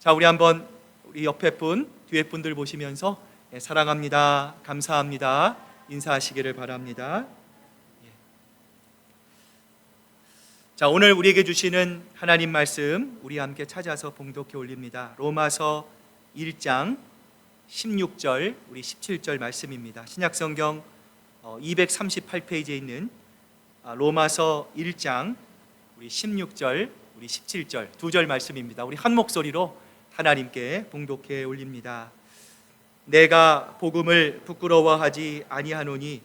자, 우리 한번 우리 옆에 분, 뒤에 분들 보시면서 사랑합니다, 감사합니다 인사하시기를 바랍니다. 자, 오늘 우리에게 주시는 하나님 말씀 우리 함께 찾아서 봉독해 올립니다. 로마서 1장 16절 우리 17절 말씀입니다. 신약성경 238페이지에 있는 로마서 1장 우리 16절 우리 17절 두 절 말씀입니다. 우리 한 목소리로 하나님께 봉독해 올립니다. 내가 복음을 부끄러워하지 아니하노니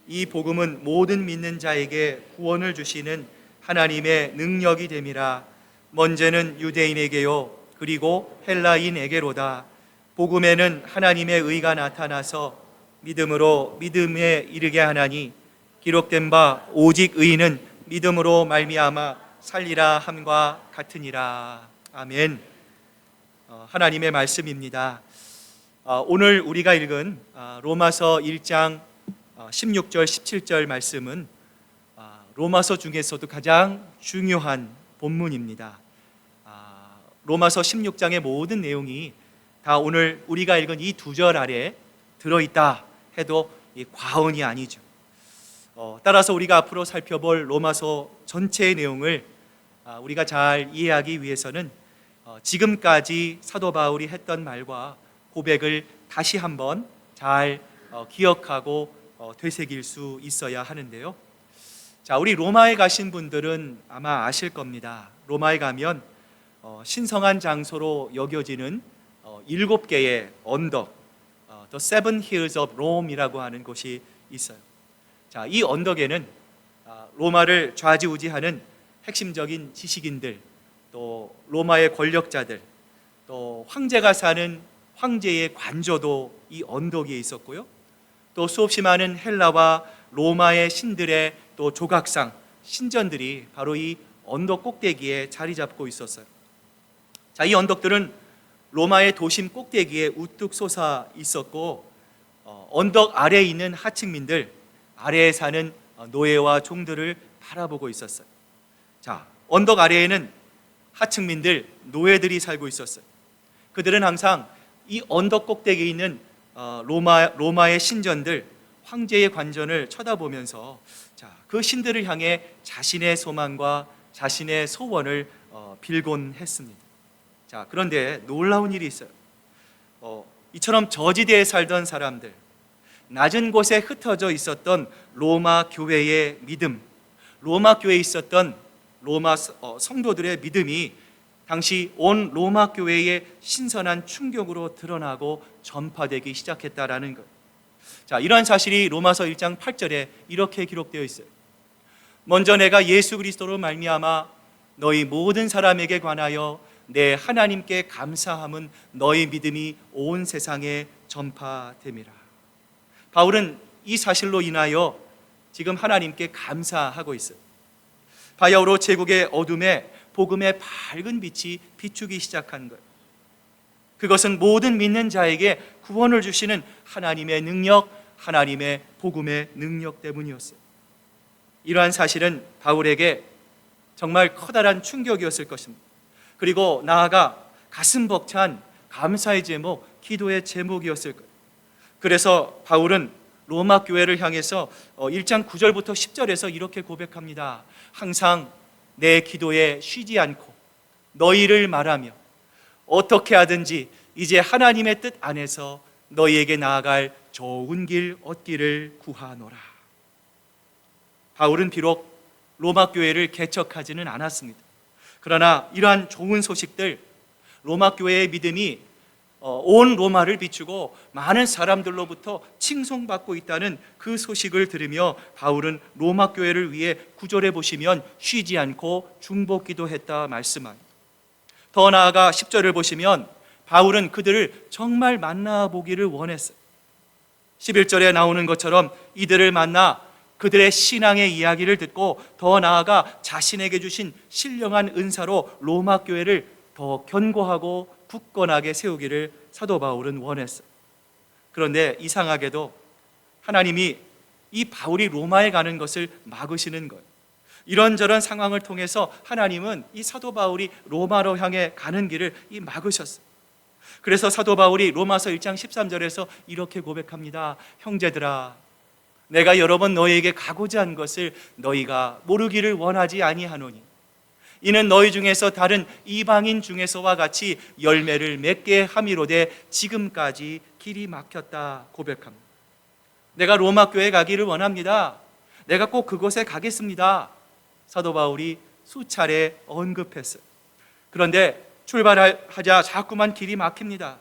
이 복음은 모든 믿는 자에게 구원을 주시는 하나님의 능력이 됨이라. 먼저는 유대인에게요 그리고 헬라인에게로다. 복음에는 하나님의 의가 나타나서 믿음으로 믿음에 이르게 하나니 기록된 바 오직 의인은 믿음으로 말미암아 살리라 함과 같으니라. 아멘. 하나님의 말씀입니다. 오늘 우리가 읽은 로마서 1장 16절 17절 말씀은 로마서 중에서도 가장 중요한 본문입니다. 로마서 16장의 모든 내용이 다 오늘 우리가 읽은 이 두 절 아래 들어있다 해도 과언이 아니죠. 따라서 우리가 앞으로 살펴볼 로마서 전체의 내용을 우리가 잘 이해하기 위해서는 지금까지 사도 바울이 했던 말과 고백을 다시 한번 잘 기억하고 되새길 수 있어야 하는데요. 자, 우리 로마에 가신 분들은 아마 아실 겁니다. 로마에 가면 신성한 장소로 여겨지는 7개의 언덕, The Seven Hills of Rome이라고 하는 곳이 있어요. 자, 이 언덕에는 로마를 좌지우지하는 핵심적인 지식인들, 또 로마의 권력자들, 또 황제가 사는 황제의 관저도 이 언덕 위에 있었고요. 또 수없이 많은 헬라와 로마의 신들의 또 조각상, 신전들이 바로 이 언덕 꼭대기에 자리 잡고 있었어요. 자, 이 언덕들은 로마의 도심 꼭대기에 우뚝 솟아 있었고 언덕 아래에 있는 하층민들, 아래에 사는 노예와 종들을 바라보고 있었어요. 자, 언덕 아래에는 하층민들, 노예들이 살고 있었어요. 그들은 항상 이 언덕 꼭대기에 있는 로마의 신전들, 황제의 관전을 쳐다보면서 그 신들을 향해 자신의 소망과 자신의 소원을 빌곤 했습니다. 자, 그런데 놀라운 일이 있어요. 이처럼 저지대에 살던 사람들, 낮은 곳에 흩어져 있었던 로마 교회의 믿음, 로마 교회에 있었던 로마 성도들의 믿음이 당시 온 로마 교회의 신선한 충격으로 드러나고 전파되기 시작했다라는 것. 자, 이러한 사실이 로마서 1장 8절에 이렇게 기록되어 있어요. 먼저 내가 예수 그리스도로 말미암아 너희 모든 사람에게 관하여 내 하나님께 감사함은 너희 믿음이 온 세상에 전파됨이라. 바울은 이 사실로 인하여 지금 하나님께 감사하고 있어요. 바야흐로 제국의 어둠에 복음의 밝은 빛이 비추기 시작한 거예요. 그것은 모든 믿는 자에게 구원을 주시는 하나님의 능력, 하나님의 복음의 능력 때문이었어요. 이러한 사실은 바울에게 정말 커다란 충격이었을 것입니다. 그리고 나아가 가슴 벅찬 감사의 제목, 기도의 제목이었을 거예요. 그래서 바울은 로마 교회를 향해서 1장 9절부터 10절에서 이렇게 고백합니다. 항상 내 기도에 쉬지 않고 너희를 말하며 어떻게 하든지 이제 하나님의 뜻 안에서 너희에게 나아갈 좋은 길 얻기를 구하노라. 바울은 비록 로마 교회를 개척하지는 않았습니다. 그러나 이러한 좋은 소식들, 로마 교회의 믿음이 온 로마를 비추고 많은 사람들로부터 칭송받고 있다는 그 소식을 들으며 바울은 로마 교회를 위해 9절에 보시면 쉬지 않고 중보기도 했다 말씀합니다. 더 나아가 10절을 보시면 바울은 그들을 정말 만나보기를 원했어요. 11절에 나오는 것처럼 이들을 만나 그들의 신앙의 이야기를 듣고 더 나아가 자신에게 주신 신령한 은사로 로마 교회를 더 견고하고 굳건하게 세우기를 사도 바울은 원했어요. 그런데 이상하게도 하나님이 이 바울이 로마에 가는 것을 막으시는 거예요. 이런저런 상황을 통해서 하나님은 이 사도 바울이 로마로 향해 가는 길을 막으셨어요. 그래서 사도 바울이 로마서 1장 13절에서 이렇게 고백합니다. 형제들아, 내가 여러 번 너희에게 가고자 한 것을 너희가 모르기를 원하지 아니하노니 이는 너희 중에서 다른 이방인 중에서와 같이 열매를 맺게 함이로되 지금까지 길이 막혔다 고백합니다. 내가 로마 교회에 가기를 원합니다. 내가 꼭 그곳에 가겠습니다. 사도 바울이 수차례 언급했어요. 그런데 출발하자 자꾸만 길이 막힙니다.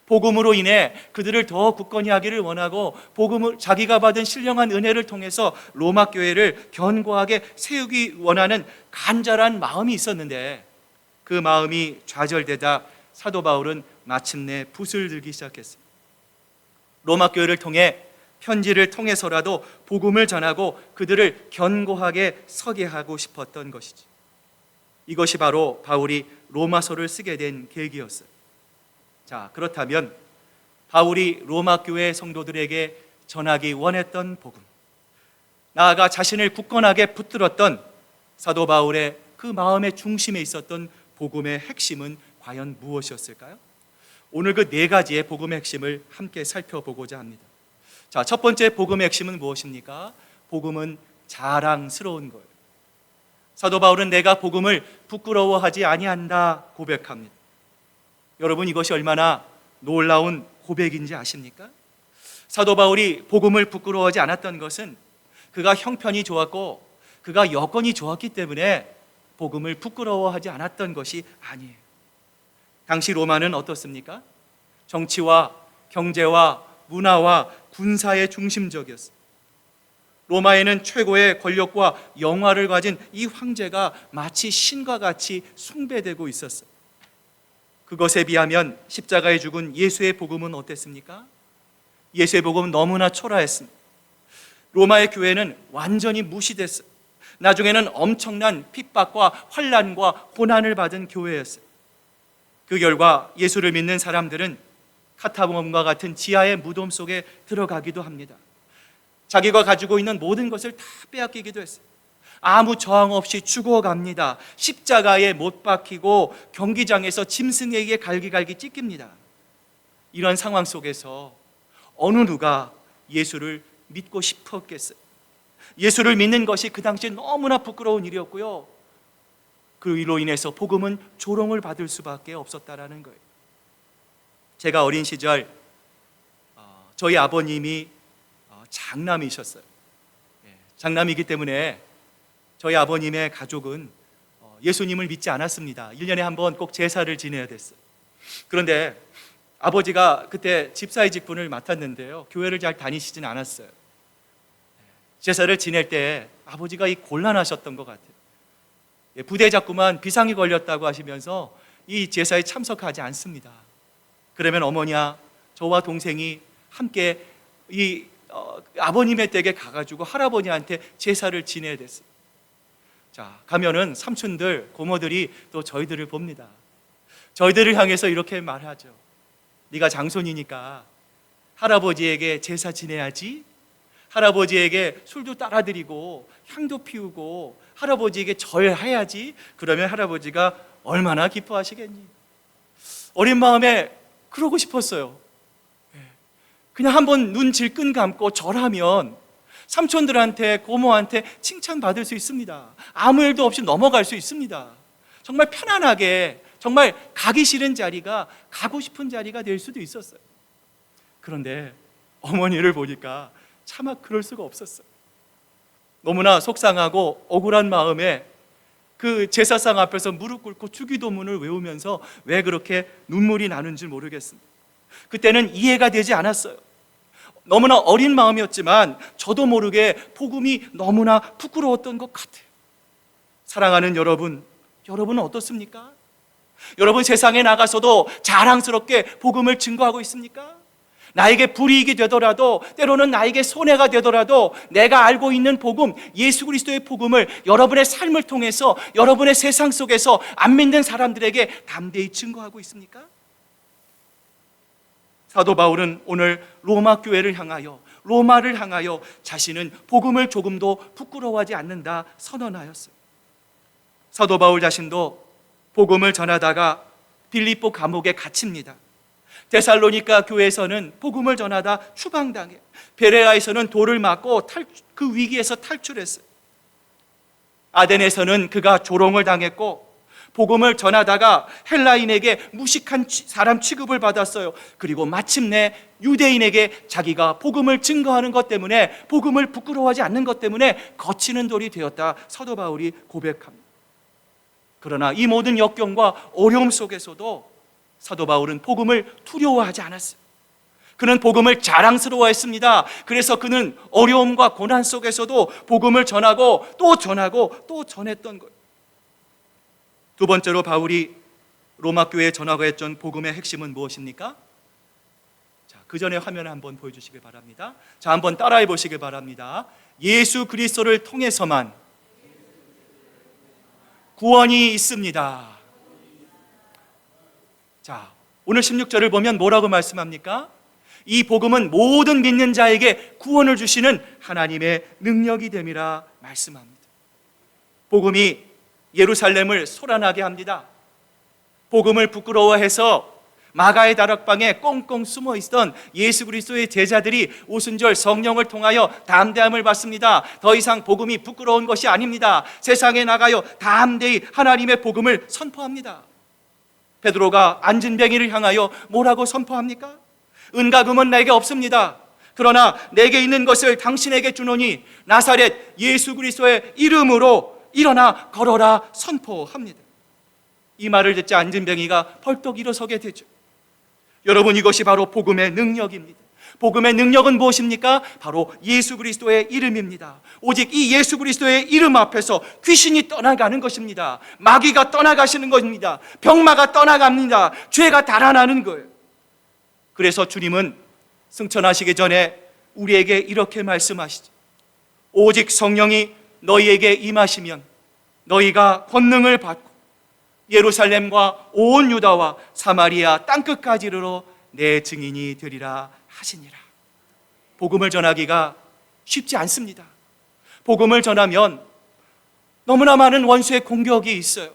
복음으로 인해 그들을 더 굳건히 하기를 원하고 복음을 자기가 받은 신령한 은혜를 통해서 로마 교회를 견고하게 세우기 원하는 간절한 마음이 있었는데 그 마음이 좌절되다 사도 바울은 마침내 붓을 들기 시작했습니다. 로마 교회를 통해 편지를 통해서라도 복음을 전하고 그들을 견고하게 서게 하고 싶었던 것이지. 이것이 바로 바울이 로마서를 쓰게 된 계기였어요. 자, 그렇다면 바울이 로마 교회 성도들에게 전하기 원했던 복음, 나아가 자신을 굳건하게 붙들었던 사도 바울의 그 마음의 중심에 있었던 복음의 핵심은 과연 무엇이었을까요? 오늘 그 네 가지의 복음의 핵심을 함께 살펴보고자 합니다. 자, 첫 번째 복음의 핵심은 무엇입니까? 복음은 자랑스러운 거예요. 사도 바울은 내가 복음을 부끄러워하지 아니한다 고백합니다. 여러분, 이것이 얼마나 놀라운 고백인지 아십니까? 사도 바울이 복음을 부끄러워하지 않았던 것은 그가 형편이 좋았고 그가 여건이 좋았기 때문에 복음을 부끄러워하지 않았던 것이 아니에요. 당시 로마는 어떻습니까? 정치와 경제와 문화와 군사의 중심적이었어요. 로마에는 최고의 권력과 영화를 가진 이 황제가 마치 신과 같이 숭배되고 있었어요. 그것에 비하면 십자가에 죽은 예수의 복음은 어땠습니까? 예수의 복음은 너무나 초라했습니다. 로마의 교회는 완전히 무시됐어요. 나중에는 엄청난 핍박과 환난과 고난을 받은 교회였어요. 그 결과 예수를 믿는 사람들은 카타콤과 같은 지하의 무덤 속에 들어가기도 합니다. 자기가 가지고 있는 모든 것을 다 빼앗기기도 했어요. 아무 저항 없이 죽어갑니다. 십자가에 못 박히고 경기장에서 짐승에게 갈기갈기 찢깁니다. 이런 상황 속에서 어느 누가 예수를 믿고 싶었겠어요? 예수를 믿는 것이 그 당시에 너무나 부끄러운 일이었고요. 그로 인해서 복음은 조롱을 받을 수밖에 없었다라는 거예요. 제가 어린 시절 저희 아버님이 장남이셨어요. 장남이기 때문에 저희 아버님의 가족은 예수님을 믿지 않았습니다. 1년에 한 번 꼭 제사를 지내야 됐어요. 그런데 아버지가 그때 집사의 직분을 맡았는데요, 교회를 잘 다니시진 않았어요. 제사를 지낼 때 아버지가 곤란하셨던 것 같아요. 부대 자꾸만 비상이 걸렸다고 하시면서 이 제사에 참석하지 않습니다. 그러면 어머니와 저와 동생이 함께 아버님의 댁에 가가지고 할아버지한테 제사를 지내야 됐어요. 자, 가면은 삼촌들, 고모들이 또 저희들을 봅니다. 저희들을 향해서 이렇게 말하죠. 네가 장손이니까 할아버지에게 제사 지내야지. 할아버지에게 술도 따라드리고 향도 피우고 할아버지에게 절해야지. 그러면 할아버지가 얼마나 기뻐하시겠니? 어린 마음에 그러고 싶었어요. 그냥 한번 눈 질끈 감고 절하면 삼촌들한테 고모한테 칭찬받을 수 있습니다. 아무 일도 없이 넘어갈 수 있습니다. 정말 편안하게, 정말 가기 싫은 자리가 가고 싶은 자리가 될 수도 있었어요. 그런데 어머니를 보니까 차마 그럴 수가 없었어요. 너무나 속상하고 억울한 마음에 그 제사상 앞에서 무릎 꿇고 주기도문을 외우면서 왜 그렇게 눈물이 나는 줄 모르겠습니다. 그때는 이해가 되지 않았어요. 너무나 어린 마음이었지만 저도 모르게 복음이 너무나 부끄러웠던 것 같아요. 사랑하는 여러분, 여러분은 어떻습니까? 여러분 세상에 나가서도 자랑스럽게 복음을 증거하고 있습니까? 나에게 불이익이 되더라도, 때로는 나에게 손해가 되더라도 내가 알고 있는 복음, 예수 그리스도의 복음을 여러분의 삶을 통해서, 여러분의 세상 속에서 안 믿는 사람들에게 담대히 증거하고 있습니까? 사도 바울은 오늘 로마 교회를 향하여, 로마를 향하여 자신은 복음을 조금도 부끄러워하지 않는다 선언하였어요. 사도 바울 자신도 복음을 전하다가 빌립보 감옥에 갇힙니다. 데살로니가 교회에서는 복음을 전하다 추방당해. 베레아에서는 돌을 맞고 그 위기에서 탈출했어요. 아덴에서는 그가 조롱을 당했고 복음을 전하다가 헬라인에게 무식한 사람 취급을 받았어요. 그리고 마침내 유대인에게 자기가 복음을 증거하는 것 때문에, 복음을 부끄러워하지 않는 것 때문에 거치는 돌이 되었다, 사도 바울이 고백합니다. 그러나 이 모든 역경과 어려움 속에서도 사도 바울은 복음을 두려워하지 않았어요. 그는 복음을 자랑스러워했습니다. 그래서 그는 어려움과 고난 속에서도 복음을 전하고 또 전하고 또 전했던 거예요. 두 번째로 바울이 로마 교회에 전하고 했던 복음의 핵심은 무엇입니까? 자, 그 전에 화면을 한번 보여주시길 바랍니다. 자, 한번 따라해 보시길 바랍니다. 예수 그리스도를 통해서만 구원이 있습니다. 자, 오늘 16절을 보면 뭐라고 말씀합니까? 이 복음은 모든 믿는 자에게 구원을 주시는 하나님의 능력이 됨이라 말씀합니다. 복음이 예루살렘을 소란하게 합니다. 복음을 부끄러워해서 마가의 다락방에 꽁꽁 숨어 있던 예수 그리스도의 제자들이 오순절 성령을 통하여 담대함을 받습니다. 더 이상 복음이 부끄러운 것이 아닙니다. 세상에 나가요 담대히 하나님의 복음을 선포합니다. 베드로가 안진뱅이를 향하여 뭐라고 선포합니까? 은과 금은 내게 없습니다. 그러나 내게 있는 것을 당신에게 주노니 나사렛 예수 그리스도의 이름으로 일어나 걸어라 선포합니다. 이 말을 듣자 안진뱅이가 벌떡 일어서게 되죠. 여러분, 이것이 바로 복음의 능력입니다. 복음의 능력은 무엇입니까? 바로 예수 그리스도의 이름입니다. 오직 이 예수 그리스도의 이름 앞에서 귀신이 떠나가는 것입니다. 마귀가 떠나가시는 것입니다. 병마가 떠나갑니다. 죄가 달아나는 거예요. 그래서 주님은 승천하시기 전에 우리에게 이렇게 말씀하시죠. 오직 성령이 너희에게 임하시면 너희가 권능을 받고 예루살렘과 온 유다와 사마리아 땅끝까지 이르러 내 증인이 되리라 하시니라. 복음을 전하기가 쉽지 않습니다. 복음을 전하면 너무나 많은 원수의 공격이 있어요.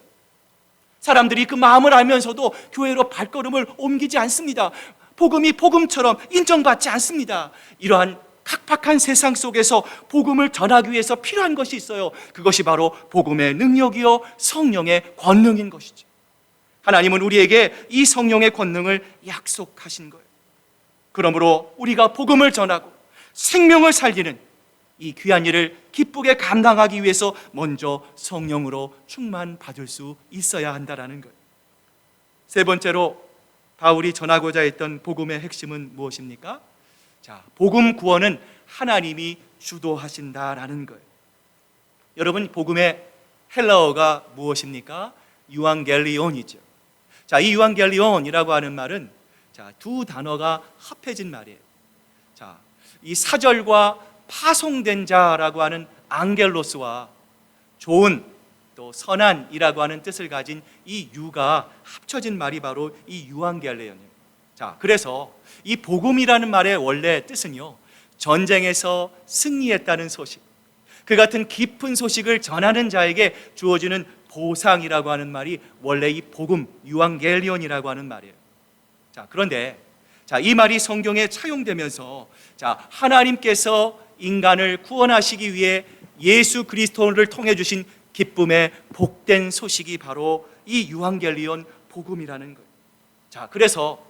사람들이 그 마음을 알면서도 교회로 발걸음을 옮기지 않습니다. 복음이 복음처럼 인정받지 않습니다. 이러한 각박한 세상 속에서 복음을 전하기 위해서 필요한 것이 있어요. 그것이 바로 복음의 능력이요 성령의 권능인 것이죠. 하나님은 우리에게 이 성령의 권능을 약속하신 거예요. 그러므로 우리가 복음을 전하고 생명을 살리는 이 귀한 일을 기쁘게 감당하기 위해서 먼저 성령으로 충만받을 수 있어야 한다는 거예요. 세 번째로 바울이 전하고자 했던 복음의 핵심은 무엇입니까? 자, 복음 구원은 하나님이 주도하신다라는 거예요. 여러분, 복음의 헬라어가 무엇입니까? 유앙겔리온이죠. 자, 이 유앙겔리온이라고 하는 말은 두 단어가 합해진 말이에요. 자, 이 사절과 파송된 자라고 하는 앙겔로스와 좋은 또 선한이라고 하는 뜻을 가진 이 유가 합쳐진 말이 바로 이 유앙겔리온이에요. 자, 그래서 이 복음이라는 말의 원래 뜻은요, 전쟁에서 승리했다는 소식, 그 같은 깊은 소식을 전하는 자에게 주어지는 보상이라고 하는 말이 원래 이 복음, 유앙겔리온이라고 하는 말이에요. 자, 그런데 이 말이 성경에 차용되면서 하나님께서 인간을 구원하시기 위해 예수 그리스도를 통해 주신 기쁨의 복된 소식이 바로 이 유앙겔리온 복음이라는 거예요. 자, 그래서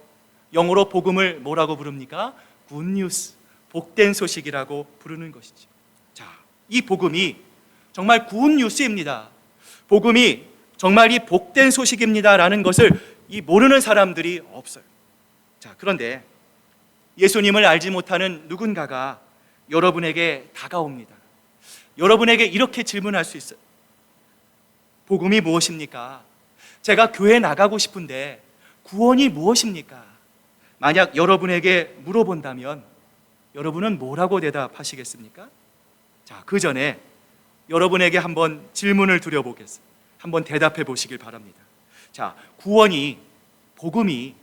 영어로 복음을 뭐라고 부릅니까? 굿뉴스, 복된 소식이라고 부르는 것이죠. 자, 이 복음이 정말 굿뉴스입니다. 복음이 정말 이 복된 소식입니다라는 것을 모르는 사람들이 없어요. 자, 그런데 예수님을 알지 못하는 누군가가 여러분에게 다가옵니다. 여러분에게 이렇게 질문할 수 있어요. 복음이 무엇입니까? 제가 교회 나가고 싶은데 구원이 무엇입니까? 만약 여러분에게 물어본다면 여러분은 뭐라고 대답하시겠습니까? 자, 그 전에 여러분에게 한번 질문을 드려보겠습니다. 한번 대답해 보시길 바랍니다. 자, 구원이, 복음이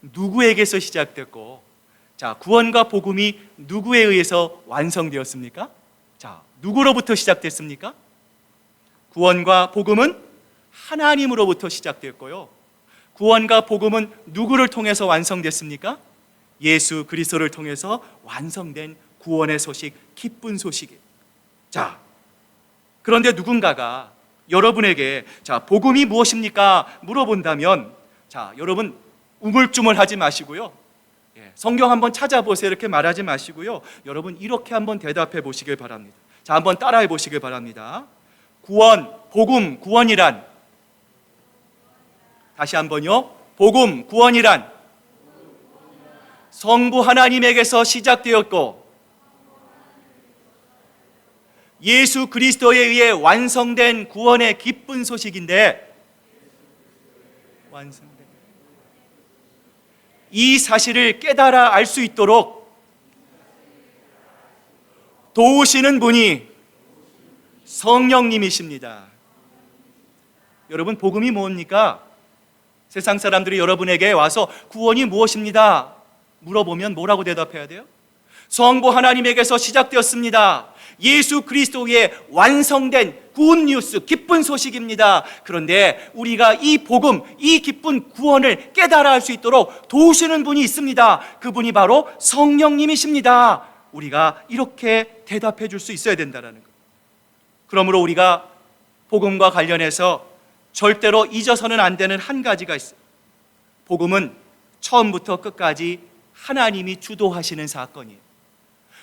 누구에게서 시작됐고, 자, 구원과 복음이 누구에 의해서 완성되었습니까? 자, 누구로부터 시작됐습니까? 구원과 복음은 하나님으로부터 시작됐고요, 구원과 복음은 누구를 통해서 완성됐습니까? 예수 그리스도를 통해서 완성된 구원의 소식, 기쁜 소식이에요. 자, 그런데 누군가가 여러분에게 복음이 무엇입니까? 물어본다면 여러분 우물쭈물하지 마시고요. 성경 한번 찾아보세요 이렇게 말하지 마시고요. 여러분 이렇게 한번 대답해 보시길 바랍니다. 한번 따라해 보시길 바랍니다. 구원, 복음, 구원이란, 다시 한번요. 복음, 구원이란 성부 하나님에게서 시작되었고 예수 그리스도에 의해 완성된 구원의 기쁜 소식인데, 이 사실을 깨달아 알 수 있도록 도우시는 분이 성령님이십니다. 여러분, 복음이 뭡니까? 세상 사람들이 여러분에게 와서 구원이 무엇입니다? 물어보면 뭐라고 대답해야 돼요? 성부 하나님에게서 시작되었습니다. 예수 그리스도의 완성된 굿뉴스, 기쁜 소식입니다. 그런데 우리가 이 복음, 이 기쁜 구원을 깨달아 알 수 있도록 도우시는 분이 있습니다. 그분이 바로 성령님이십니다. 우리가 이렇게 대답해 줄 수 있어야 된다는 거예요. 그러므로 우리가 복음과 관련해서 절대로 잊어서는 안 되는 한 가지가 있어요. 복음은 처음부터 끝까지 하나님이 주도하시는 사건이에요.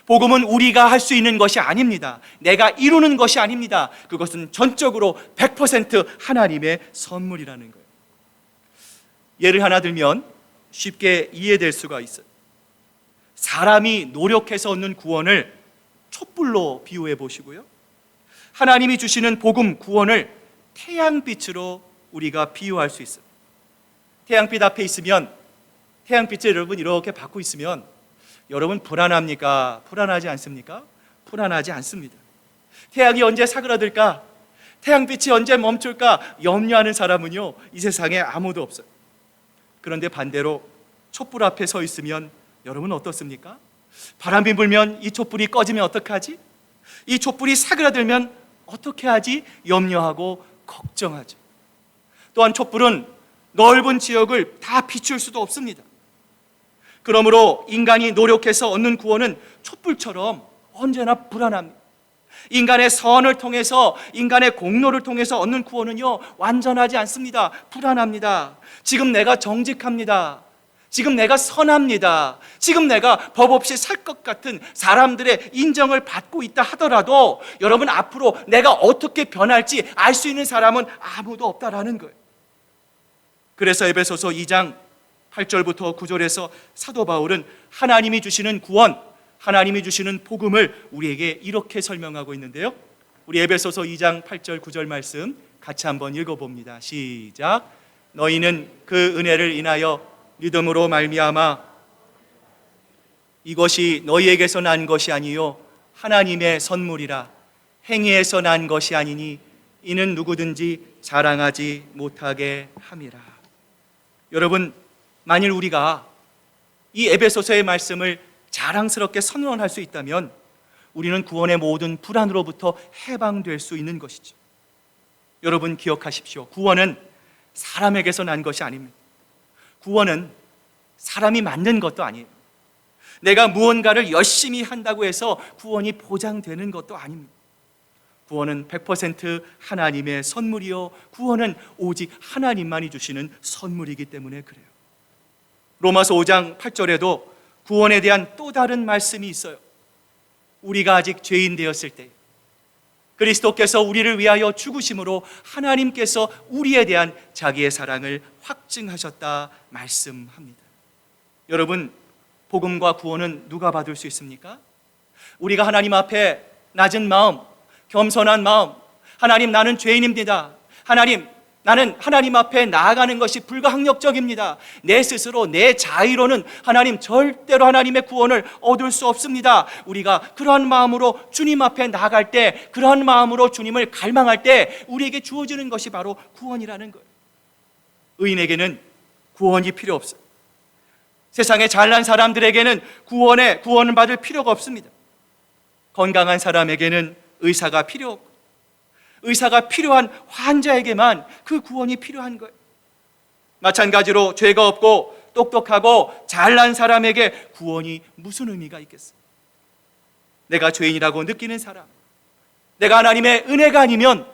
복음은 우리가 할 수 있는 것이 아닙니다. 내가 이루는 것이 아닙니다. 그것은 전적으로 100% 하나님의 선물이라는 거예요. 예를 하나 들면 쉽게 이해될 수가 있어요. 사람이 노력해서 얻는 구원을 촛불로 비유해 보시고요, 하나님이 주시는 복음, 구원을 태양빛으로 우리가 비유할 수 있어요. 태양빛 앞에 있으면, 태양빛을 여러분 이렇게 받고 있으면 여러분 불안합니까? 불안하지 않습니까? 불안하지 않습니다. 태양이 언제 사그라들까? 태양빛이 언제 멈출까? 염려하는 사람은요, 이 세상에 아무도 없어요. 그런데 반대로 촛불 앞에 서 있으면 여러분 어떻습니까? 바람이 불면 이 촛불이 꺼지면 어떡하지? 이 촛불이 사그라들면 어떻게 하지? 염려하고 걱정하죠. 또한 촛불은 넓은 지역을 다 비출 수도 없습니다. 그러므로 인간이 노력해서 얻는 구원은 촛불처럼 언제나 불안합니다. 인간의 선을 통해서, 인간의 공로를 통해서 얻는 구원은요, 완전하지 않습니다. 불안합니다. 지금 내가 정직합니다. 지금 내가 선합니다. 지금 내가 법 없이 살 것 같은 사람들의 인정을 받고 있다 하더라도 여러분, 앞으로 내가 어떻게 변할지 알 수 있는 사람은 아무도 없다라는 거예요. 그래서 에베소서 2장 8절부터 9절에서 사도 바울은 하나님이 주시는 구원, 하나님이 주시는 복음을 우리에게 이렇게 설명하고 있는데요, 우리 에베소서 2장 8절 9절 말씀 같이 한번 읽어봅니다. 시작. 너희는 그 은혜를 인하여 믿음으로 말미암아 이것이 너희에게서 난 것이 아니요 하나님의 선물이라. 행위에서 난 것이 아니니 이는 누구든지 자랑하지 못하게 함이라. 여러분, 만일 우리가 이 에베소서의 말씀을 자랑스럽게 선언할 수 있다면 우리는 구원의 모든 불안으로부터 해방될 수 있는 것이죠. 여러분 기억하십시오. 구원은 사람에게서 난 것이 아닙니다. 구원은 사람이 만든 것도 아니에요. 내가 무언가를 열심히 한다고 해서 구원이 보장되는 것도 아닙니다. 구원은 100% 하나님의 선물이요, 구원은 오직 하나님만이 주시는 선물이기 때문에 그래요. 로마서 5장 8절에도 구원에 대한 또 다른 말씀이 있어요. 우리가 아직 죄인 되었을 때 그리스도께서 우리를 위하여 죽으심으로 하나님께서 우리에 대한 자기의 사랑을 확증하셨다 말씀합니다. 여러분, 복음과 구원은 누가 받을 수 있습니까? 우리가 하나님 앞에 낮은 마음, 겸손한 마음, 하나님 나는 죄인입니다, 하나님 나는 하나님 앞에 나아가는 것이 불가항력적입니다, 내 스스로 내 자의로는 하나님 절대로 하나님의 구원을 얻을 수 없습니다. 우리가 그러한 마음으로 주님 앞에 나아갈 때, 그러한 마음으로 주님을 갈망할 때 우리에게 주어지는 것이 바로 구원이라는 거예요. 의인에게는 구원이 필요 없어요. 세상에 잘난 사람들에게는 구원을 받을 필요가 없습니다. 건강한 사람에게는 의사가 필요 없고, 의사가 필요한 환자에게만 그 구원이 필요한 거예요. 마찬가지로 죄가 없고 똑똑하고 잘난 사람에게 구원이 무슨 의미가 있겠어? 내가 죄인이라고 느끼는 사람, 내가 하나님의 은혜가 아니면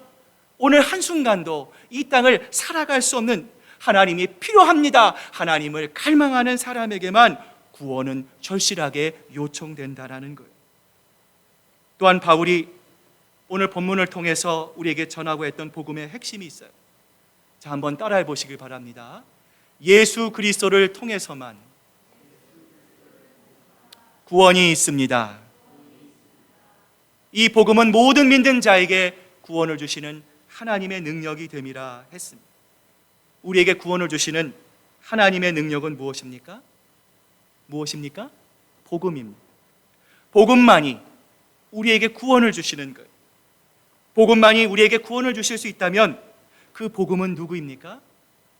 오늘 한순간도 이 땅을 살아갈 수 없는, 하나님이 필요합니다, 하나님을 갈망하는 사람에게만 구원은 절실하게 요청된다라는 거예요. 또한 바울이 오늘 본문을 통해서 우리에게 전하고 했던 복음의 핵심이 있어요. 자, 한번 따라해 보시길 바랍니다. 예수 그리스도를 통해서만 구원이 있습니다. 이 복음은 모든 믿는 자에게 구원을 주시는 하나님의 능력이 됨이라 했습니다. 우리에게 구원을 주시는 하나님의 능력은 무엇입니까? 무엇입니까? 복음입니다. 복음만이 우리에게 구원을 주시는 거예요. 복음만이 우리에게 구원을 주실 수 있다면 그 복음은 누구입니까?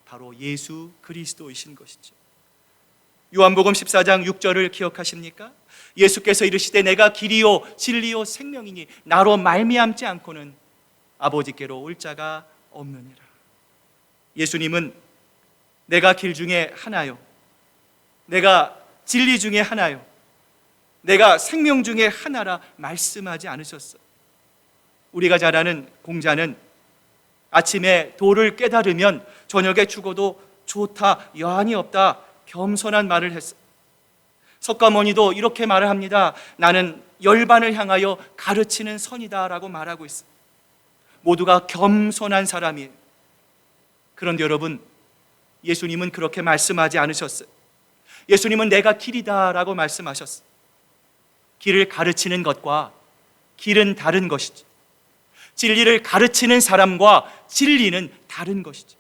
바로 예수 그리스도이신 것이죠. 요한복음 14장 6절을 기억하십니까? 예수께서 이르시되 내가 길이요 진리요 생명이니 나로 말미암지 않고는 아버지께로 올 자가 없느니라. 예수님은 내가 길 중에 하나요, 내가 진리 중에 하나요, 내가 생명 중에 하나라 말씀하지 않으셨어요. 우리가 잘 아는 공자는 아침에 도를 깨달으면 저녁에 죽어도 좋다, 여한이 없다, 겸손한 말을 했어요. 석가모니도 이렇게 말을 합니다. 나는 열반을 향하여 가르치는 선이다 라고 말하고 있어요. 모두가 겸손한 사람이에요. 그런데 여러분, 예수님은 그렇게 말씀하지 않으셨어요. 예수님은 내가 길이다 라고 말씀하셨어요. 길을 가르치는 것과 길은 다른 것이죠. 진리를 가르치는 사람과 진리는 다른 것이죠.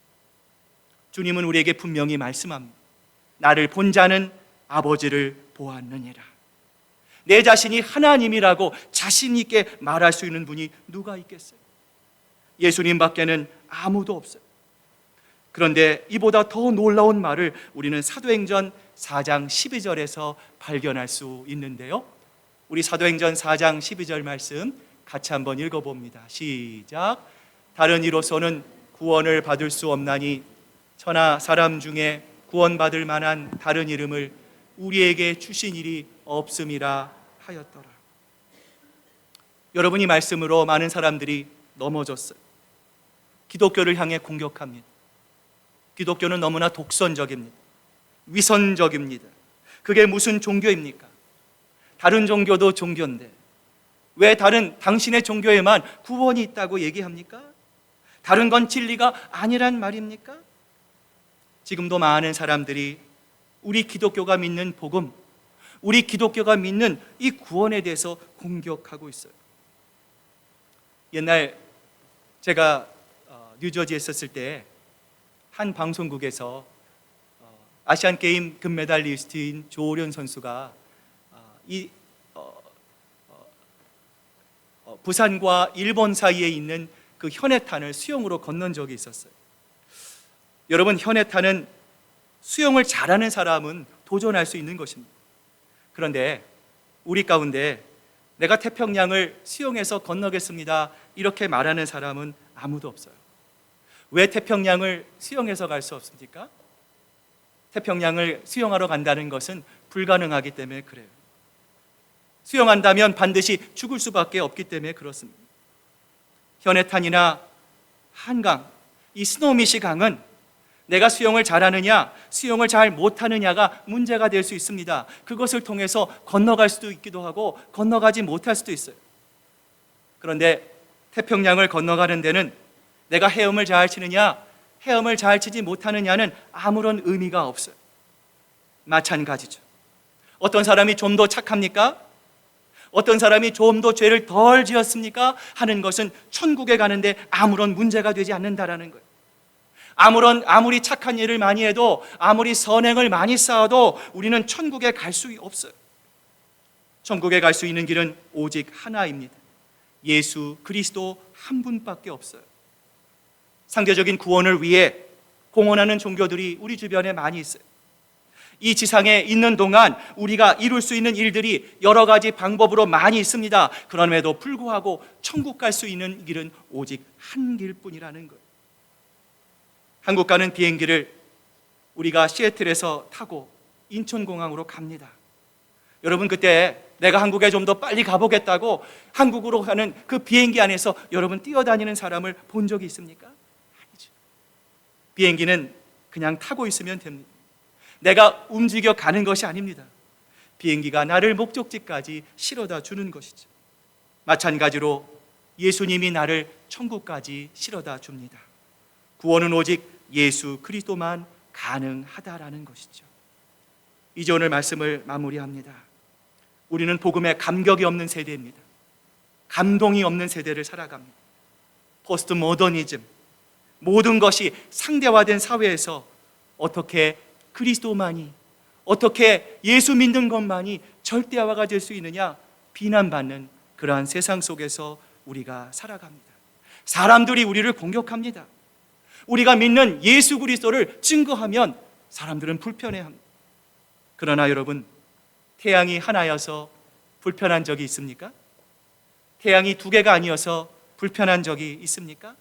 주님은 우리에게 분명히 말씀합니다. 나를 본 자는 아버지를 보았느니라. 내 자신이 하나님이라고 자신 있게 말할 수 있는 분이 누가 있겠어요? 예수님 밖에는 아무도 없어요. 그런데 이보다 더 놀라운 말을 우리는 사도행전 4장 12절에서 발견할 수 있는데요, 우리 사도행전 4장 12절 말씀 같이 한번 읽어봅니다. 시작. 다른 이로서는 구원을 받을 수 없나니 천하 사람 중에 구원받을 만한 다른 이름을 우리에게 주신 일이 없음이라 하였더라. 여러분, 이 말씀으로 많은 사람들이 넘어졌어요. 기독교를 향해 공격합니다. 기독교는 너무나 독선적입니다. 위선적입니다. 그게 무슨 종교입니까? 다른 종교도 종교인데 왜 당신의 종교에만 구원이 있다고 얘기합니까? 다른 건 진리가 아니란 말입니까? 지금도 많은 사람들이 우리 기독교가 믿는 복음, 우리 기독교가 믿는 이 구원에 대해서 공격하고 있어요. 옛날 제가 뉴저지에 있었을 때 한 방송국에서 아시안게임 금메달리스트인 조오련 선수가 부산과 일본 사이에 있는 그 현해탄을 수영으로 건넌 적이 있었어요. 여러분, 현해탄은 수영을 잘하는 사람은 도전할 수 있는 것입니다. 그런데 우리 가운데 내가 태평양을 수영해서 건너겠습니다 이렇게 말하는 사람은 아무도 없어요. 왜 태평양을 수영해서 갈 수 없습니까? 태평양을 수영하러 간다는 것은 불가능하기 때문에 그래요. 수영한다면 반드시 죽을 수밖에 없기 때문에 그렇습니다. 현해탄이나 한강, 이 스노우미시 강은 내가 수영을 잘하느냐, 수영을 잘 못하느냐가 문제가 될 수 있습니다. 그것을 통해서 건너갈 수도 있기도 하고 건너가지 못할 수도 있어요. 그런데 태평양을 건너가는 데는 내가 헤엄을 잘 치느냐, 헤엄을 잘 치지 못하느냐는 아무런 의미가 없어요. 마찬가지죠. 어떤 사람이 좀 더 착합니까? 어떤 사람이 좀 더 죄를 덜 지었습니까? 하는 것은 천국에 가는데 아무런 문제가 되지 않는다라는 거예요. 아무리 착한 일을 많이 해도, 아무리 선행을 많이 쌓아도 우리는 천국에 갈 수 없어요. 천국에 갈 수 있는 길은 오직 하나입니다. 예수 그리스도 한 분밖에 없어요. 상대적인 구원을 위해 공헌하는 종교들이 우리 주변에 많이 있어요. 이 지상에 있는 동안 우리가 이룰 수 있는 일들이 여러 가지 방법으로 많이 있습니다. 그럼에도 불구하고 천국 갈 수 있는 길은 오직 한 길뿐이라는 거예요. 한국 가는 비행기를 우리가 시애틀에서 타고 인천공항으로 갑니다. 여러분, 그때 내가 한국에 좀 더 빨리 가보겠다고 한국으로 가는 그 비행기 안에서 여러분 뛰어다니는 사람을 본 적이 있습니까? 아니죠. 비행기는 그냥 타고 있으면 됩니다. 내가 움직여 가는 것이 아닙니다. 비행기가 나를 목적지까지 실어다 주는 것이죠. 마찬가지로 예수님이 나를 천국까지 실어다 줍니다. 구원은 오직 예수 그리스도만 가능하다라는 것이죠. 이제 오늘 말씀을 마무리합니다. 우리는 복음에 감격이 없는 세대입니다. 감동이 없는 세대를 살아갑니다. 포스트 모더니즘, 모든 것이 상대화된 사회에서 어떻게 그리스도만이, 어떻게 예수 믿는 것만이 절대화가 될 수 있느냐 비난받는 그러한 세상 속에서 우리가 살아갑니다. 사람들이 우리를 공격합니다. 우리가 믿는 예수 그리스도를 증거하면 사람들은 불편해합니다. 그러나 여러분, 태양이 하나여서 불편한 적이 있습니까? 태양이 두 개가 아니어서 불편한 적이 있습니까?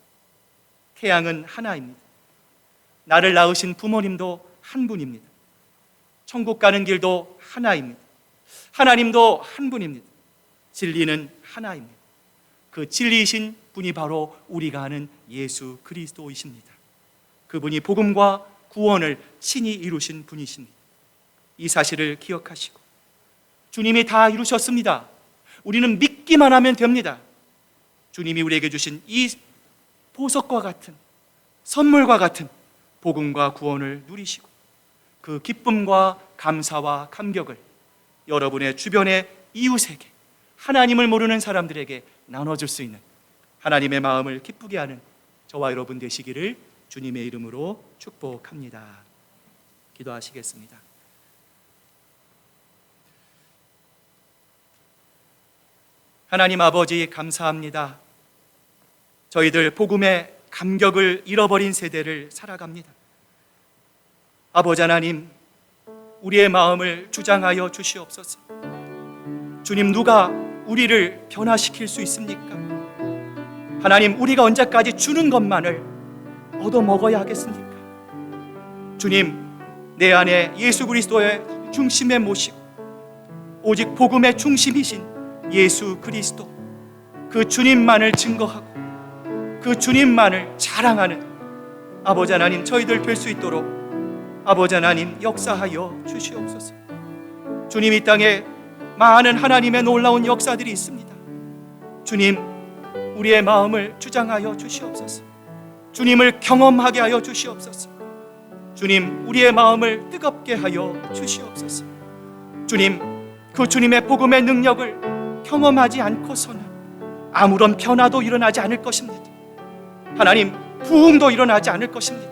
태양은 하나입니다. 나를 낳으신 부모님도 한 분입니다. 천국 가는 길도 하나입니다. 하나님도 한 분입니다. 진리는 하나입니다. 그 진리이신 분이 바로 우리가 아는 예수 그리스도이십니다. 그분이 복음과 구원을 친히 이루신 분이십니다. 이 사실을 기억하시고 주님이 다 이루셨습니다. 우리는 믿기만 하면 됩니다. 주님이 우리에게 주신 이 보석과 같은 선물과 같은 복음과 구원을 누리시고 그 기쁨과 감사와 감격을 여러분의 주변의 이웃에게, 하나님을 모르는 사람들에게 나눠줄 수 있는 하나님의 마음을 기쁘게 하는 저와 여러분 되시기를 주님의 이름으로 축복합니다. 기도하시겠습니다. 하나님 아버지, 감사합니다. 저희들 복음의 감격을 잃어버린 세대를 살아갑니다. 아버지 하나님, 우리의 마음을 주장하여 주시옵소서. 주님, 누가 우리를 변화시킬 수 있습니까? 하나님, 우리가 언제까지 주는 것만을 얻어먹어야 하겠습니까? 주님, 내 안에 예수 그리스도의 중심에 모시고 오직 복음의 중심이신 예수 그리스도, 그 주님만을 증거하고 그 주님만을 자랑하는 아버지 하나님, 저희들 될 수 있도록 아버지 하나님 역사하여 주시옵소서. 주님, 이 땅에 많은 하나님의 놀라운 역사들이 있습니다. 주님, 우리의 마음을 주장하여 주시옵소서. 주님을 경험하게 하여 주시옵소서. 주님, 우리의 마음을 뜨겁게 하여 주시옵소서. 주님, 그 주님의 복음의 능력을 경험하지 않고서는 아무런 변화도 일어나지 않을 것입니다. 하나님, 부흥도 일어나지 않을 것입니다.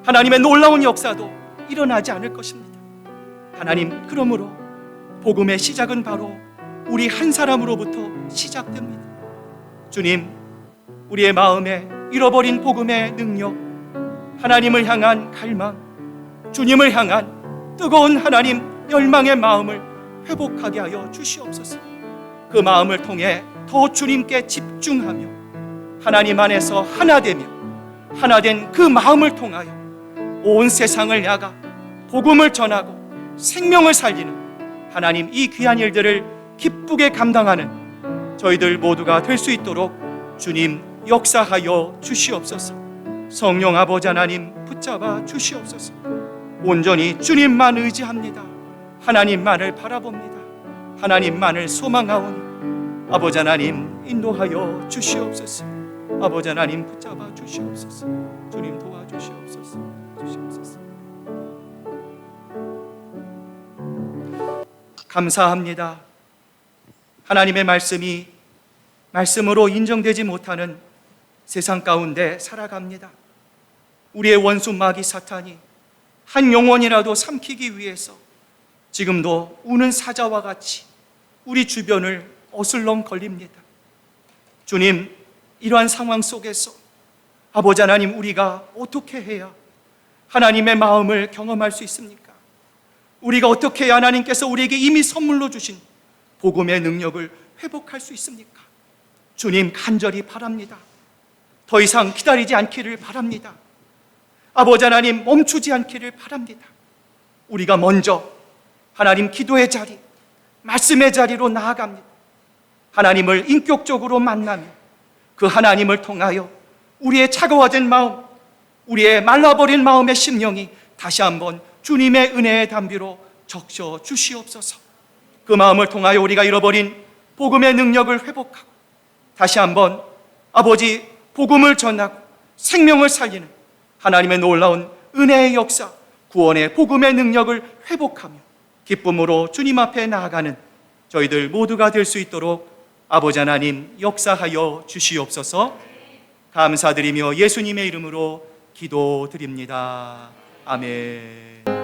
하나님의 놀라운 역사도 일어나지 않을 것입니다. 하나님, 그러므로 복음의 시작은 바로 우리 한 사람으로부터 시작됩니다. 주님, 우리의 마음에 잃어버린 복음의 능력, 하나님을 향한 갈망, 주님을 향한 뜨거운 하나님 열망의 마음을 회복하게 하여 주시옵소서. 그 마음을 통해 더 주님께 집중하며 하나님 안에서 하나되며 하나된 그 마음을 통하여 온 세상을 향하 복음을 전하고 생명을 살리는 하나님, 이 귀한 일들을 기쁘게 감당하는 저희들 모두가 될 수 있도록 주님 역사하여 주시옵소서. 성령 아버지 하나님 붙잡아 주시옵소서. 온전히 주님만 의지합니다. 하나님만을 바라봅니다. 하나님만을 소망하오니 아버지 하나님 인도하여 주시옵소서. 아버지 하나님 붙잡아 주시옵소서. 주님 도와주시옵소서. 감사합니다. 하나님의 말씀이 말씀으로 인정되지 못하는 세상 가운데 살아갑니다. 우리의 원수 마귀 사탄이 한 영혼이라도 삼키기 위해서 지금도 우는 사자와 같이 우리 주변을 어슬렁거립니다. 주님, 이러한 상황 속에서 아버지 하나님, 우리가 어떻게 해야 하나님의 마음을 경험할 수 있습니까? 우리가 어떻게 해야 하나님께서 우리에게 이미 선물로 주신 복음의 능력을 회복할 수 있습니까? 주님, 간절히 바랍니다. 더 이상 기다리지 않기를 바랍니다. 아버지 하나님 멈추지 않기를 바랍니다. 우리가 먼저 하나님 기도의 자리, 말씀의 자리로 나아갑니다. 하나님을 인격적으로 만나며 그 하나님을 통하여 우리의 차가워진 마음, 우리의 말라버린 마음의 심령이 다시 한번 주님의 은혜의 담비로 적셔 주시옵소서. 그 마음을 통하여 우리가 잃어버린 복음의 능력을 회복하고 다시 한번 아버지 복음을 전하고 생명을 살리는 하나님의 놀라운 은혜의 역사, 구원의 복음의 능력을 회복하며 기쁨으로 주님 앞에 나아가는 저희들 모두가 될 수 있도록 아버지 하나님 역사하여 주시옵소서. 감사드리며 예수님의 이름으로 기도드립니다. 아멘.